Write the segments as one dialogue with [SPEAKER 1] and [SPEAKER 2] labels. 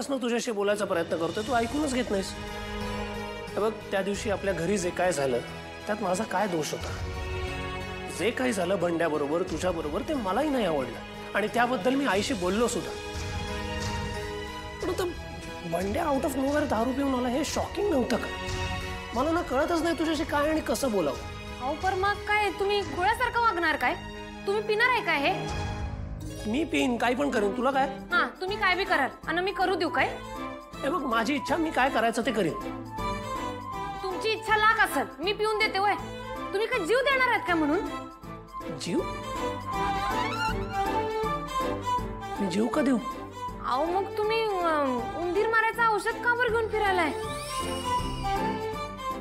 [SPEAKER 1] तेव्हापासून तुझ्याशी बोलायचा प्रयत्न करतोय, तू ऐकूनच घेत नाहीस। बघ, त्या दिवशी आपल्या घरी जे काय झालं त्यात माझा काय दोष होता? जे काही झालं बंड्याबरोबर, तुझ्याबरोबर, ते मलाही नाही आवडलं आणि त्याबद्दल मी आईशी बोललो सुद्धा। पण आता बंड्या आउट ऑफ नोवेअर दारू पिऊन आला, हे शॉकिंग नव्हतं का? मला ना कळतच नाही तुझ्याशी काय आणि कसं बोलावं।
[SPEAKER 2] अहो पर मग काय तुम्ही खुळ्यासारखं वागणार काय? तुम्ही पिणार आहे काय हे?
[SPEAKER 1] मी पिन काही पण करेन, तुला काय?
[SPEAKER 2] हां, तुम्ही काय बी कराल आणि मी करू देऊ काय?
[SPEAKER 1] हे बघ, माझी इच्छा, मी काय करायचं ते करीन।
[SPEAKER 2] तुमची इच्छा लाख असेल, मी पिऊन देते होय। तुम्ही काय जीव देणार आहेत का म्हणून?
[SPEAKER 1] जीव? मी जीव का देऊ?
[SPEAKER 2] अहो मग तुम्ही उंदीर मारायचं औषध का बरं घेऊन फिरायलाय?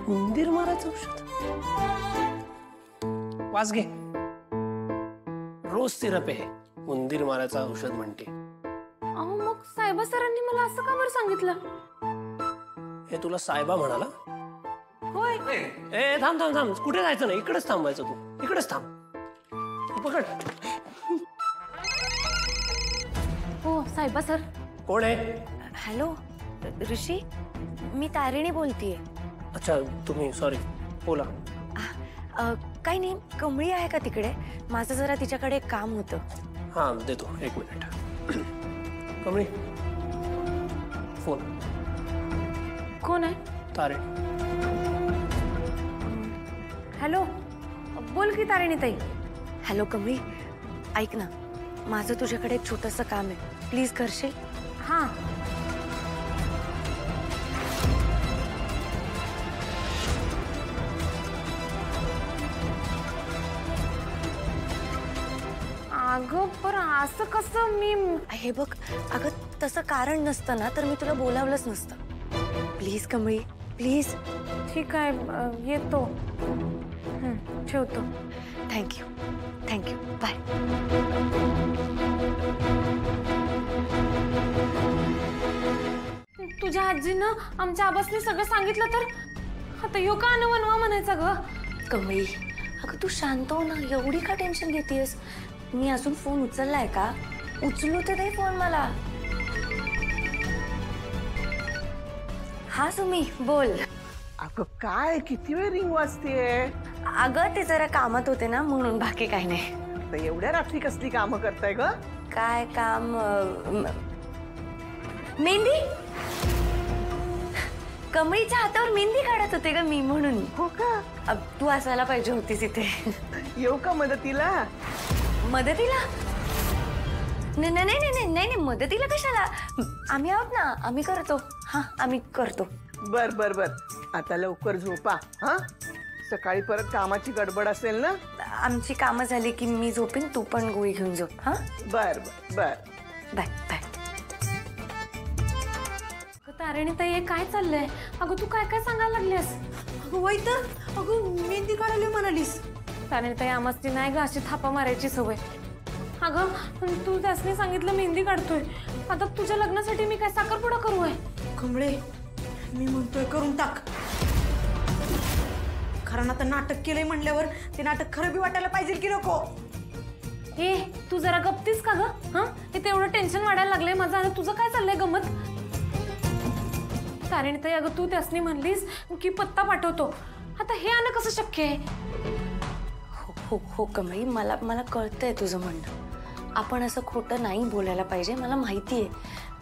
[SPEAKER 1] उंदीर मारायचं औषध? वास घे, रोज सिरप आहे, उंदीर मारायचं औषध म्हणते।
[SPEAKER 2] अहो मग साहेबा सरांनी मला असं का बरं सांगितलं?
[SPEAKER 1] हे तुला साहेबा म्हणाला?
[SPEAKER 2] होय।
[SPEAKER 1] ए थांब थांब थांब, कुठे जायचं नाही, इकडेच थांबायचं, तू इकडेच थांब, तू पकड।
[SPEAKER 2] हो साहेबा सर।
[SPEAKER 1] कोण आहे?
[SPEAKER 3] हॅलो ऋषी, मी तारिणी बोलतीये।
[SPEAKER 1] अच्छा तुम्ही, सॉरी, बोला।
[SPEAKER 3] काही नाही, कमळी आहे का तिकडे? माझं जरा तिच्याकडे एक काम होतं।
[SPEAKER 1] हाँ देतो, एक मिनिट। कमळी, फोन।
[SPEAKER 2] कोण आहे?
[SPEAKER 1] तारिणी।
[SPEAKER 2] हॅलो, बोल की तारिणी ताई।
[SPEAKER 3] हॅलो कमळी, ऐक ना, माझं तुझ्याकडे एक छोटंसं काम आहे, प्लीज करशील?
[SPEAKER 2] हां। अगं पर असं कसं? मी
[SPEAKER 3] हे बघ, अगं तसं कारण नसतं ना तर मी तुला बोलावलंच नसतं। Please Kamli, please.
[SPEAKER 2] ठीक आहे, येतो, ठेवतो।
[SPEAKER 3] Thank you, thank you, bye.
[SPEAKER 2] तुझ्या आजीनं आमच्या आबासने सगळं सांगितलं तर आता ह्यो का अनवनवा म्हणायचा ग?
[SPEAKER 3] कमळी, अगं तू शांत हो ना, एवढी का टेन्शन घेतेयस? मी अजून फोन उचललाय का? उचलू तर दे फोन मला। हा सुमी, बोल।
[SPEAKER 4] अगं काय, किती वेळ रिंग वाजतेय?
[SPEAKER 3] अगं ते जरा कामात होते ना म्हणून, बाकी काही नाही।
[SPEAKER 4] तर एवढ्या रात्री कसली कामं करताय ग?
[SPEAKER 3] काय काम? मेहंदी? कमळीच्या हातावर मेहंदी काढत होते ग मी, म्हणून।
[SPEAKER 4] हो का?
[SPEAKER 3] तू असायला पाहिजे होतीस इथे।
[SPEAKER 4] येऊ का मदतीला?
[SPEAKER 3] मदतीला? नाही नाही नाही नाही नाही, मदतीला कशाला? आम्ही आहोत ना, आम्ही करतो। हा, आम्ही करतो।
[SPEAKER 4] बर बर बर, आता लवकर झोपा हा, सकाळी परत कामाची गडबड असेल ना।
[SPEAKER 3] आमची कामं झाली की मी झोपेन, तू पण गोळी घेऊन झोप। हा,
[SPEAKER 4] बर बर बर,
[SPEAKER 3] बाय बाय।
[SPEAKER 2] तारिणी ताई, हे काय चाललंय? अगं तू काय काय सांगायला लागलीस?
[SPEAKER 5] अगं वैत, अगं मेहंदी काढायला म्हणालीस?
[SPEAKER 2] तारिणी ताई, आमची नाही ग अशी थापा मारायची सवय। अगं तू त्यासनी सांगितलं मेहंदी काढतोय, आता तुझ्या लग्नासाठी मी काय साखरपुडा करू आहे?
[SPEAKER 5] कमळे, मी म्हणतोय करून टाक, कारण आता नाटक केलंय म्हणल्यावर ते नाटक खरं बी वाटायला पाहिजे की नको?
[SPEAKER 2] हे तू जरा गप्तीस का ग? हा, हे तेवढं टेन्शन वाढायला लागलंय माझं, आणि तुझं काय चाललंय गमत? तारिणी ताई, अगं तू त्यासनी म्हणलीस की पत्ता पाठवतो, आता हे आलं कसं शक्य आहे?
[SPEAKER 3] हो हो हो कमळी, मला मला कळतंय तुझं म्हणणं, आपण असं खोटं नाही बोलायला पाहिजे, मला माहिती आहे,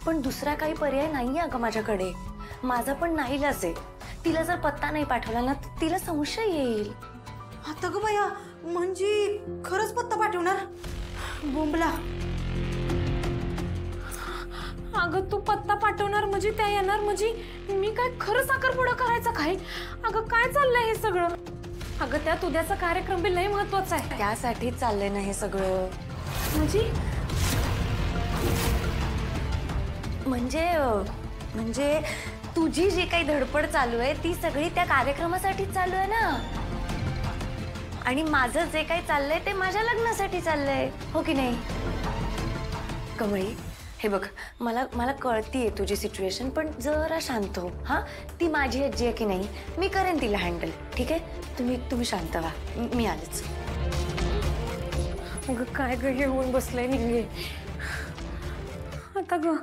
[SPEAKER 3] पण दुसरा काही पर्याय नाहीये अगं माझ्याकडे। माझा पण नाईलाज आहे, तिला जर पत्ता नाही पाठवला ना तर तिला संशय येईल।
[SPEAKER 5] आता ग बाया, म्हणजे खरंच पत्ता पाठवणार? बोंबला।
[SPEAKER 2] अगं तू पत्ता पाठवणार म्हणजे त्या येणार म्हणजे मी काय खरं साखरपुडा करायचा काय? अगं काय चाललंय हे सगळं? अगं त्यात उद्याचा कार्यक्रम बी लय महत्वाचा आहे,
[SPEAKER 3] त्यासाठी चाललंय ना हे सगळं। म्हणजे तुझी जी काही धडपड चालू आहे ती सगळी त्या कार्यक्रमासाठी चालू आहे ना, आणि माझं जे काही चाललंय ते माझ्या लग्नासाठी चाललंय, हो की नाही? कमळी, हे बघ, मला कळतीये तुझी सिच्युएशन, पण जरा शांत हो। हा, ती माझी आजी आहे की नाही, मी करेन तिला हँडल, ठीक आहे? तुम्ही शांत व्हा, मी आलेच।
[SPEAKER 2] अगं काय ग हे होऊन बसलंय निघे आता ग?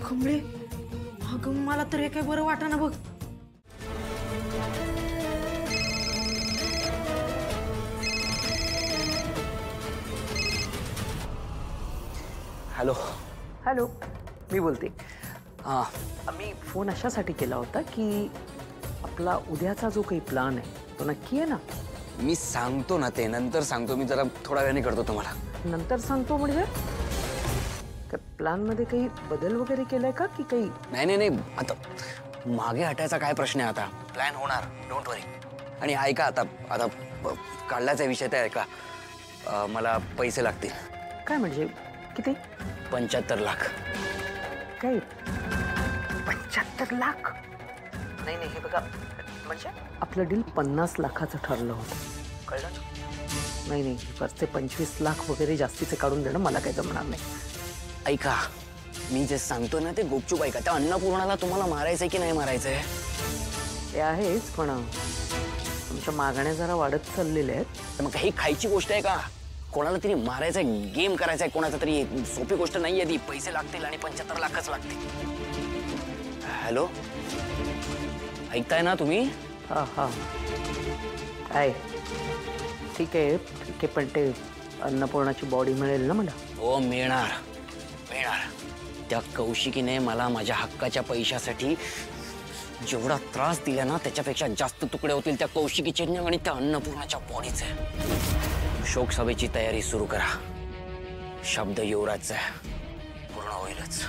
[SPEAKER 5] कमळे अगं मला तर हे काय बरं वाटा ना बघ.
[SPEAKER 6] हॅलो.
[SPEAKER 4] हॅलो, मी बोलते.
[SPEAKER 6] हां.
[SPEAKER 4] मी फोन अशासाठी केला होता की आपला उद्याचा जो काही प्लान आहे तो नक्की आहे ना?
[SPEAKER 6] मी सांगतो ना, ते नंतर सांगतो. मी जरा थोड्या वेळाने करतो तुम्हाला.
[SPEAKER 4] नंतर सांगतो म्हणजे प्लॅन मध्ये काही बदल वगैरे केलाय का की काही?
[SPEAKER 6] नाही नाही नाही, आता मागे हटायचा काय प्रश्न आहे? आता प्लॅन होणार, डोंट वरी. आणि ऐका, आता आता काढल्याचा विषय ते ऐका. मला पैसे लागतील.
[SPEAKER 4] काय म्हणजे किती?
[SPEAKER 6] 75 लाख.
[SPEAKER 4] काय 75 लाख? नाही नाही, हे बघा, म्हणजे आपलं डील 50 लाखाचं ठरलं होतं, कळलं ना? नाही नाही, वरचे 25 लाख वगैरे जास्तीचे काढून देणं मला काही जमणार नाही.
[SPEAKER 6] ऐका, मी जे सांगतो ना ते गुपचूप ऐका. त्या अन्नपूर्णाला तुम्हाला मारायचंय की नाही मारायचंय?
[SPEAKER 4] ते आहेच, पण तुमच्या मागण्या जरा वाढत चाललेल्या आहेत.
[SPEAKER 6] तर मग ही खायची गोष्ट आहे का? कोणाला तरी मारायचंय, गेम करायचा कोणाचा तरी सोपी गोष्ट नाहीये ती. पैसे लागतील आणि 75 लाखच लागतील. हॅलो, ऐकताय ना तुम्ही?
[SPEAKER 4] हा हा, काय ठीक आहे ठीक आहे, पण ते अन्नपूर्णाची बॉडी मिळेल ना मला?
[SPEAKER 6] हो, मिळणार मिळणार. त्या कौशिकीने मला माझ्या हक्काच्या पैशासाठी जेवढा त्रास दिला ना त्याच्यापेक्षा जास्त तुकडे होतील त्या कौशिकीचे आणि त्या अन्नपूर्णाच्या बॉडीचे. शोक सभेची तयारी सुरू करा. शब्द युवराजचा पूर्ण होईलच.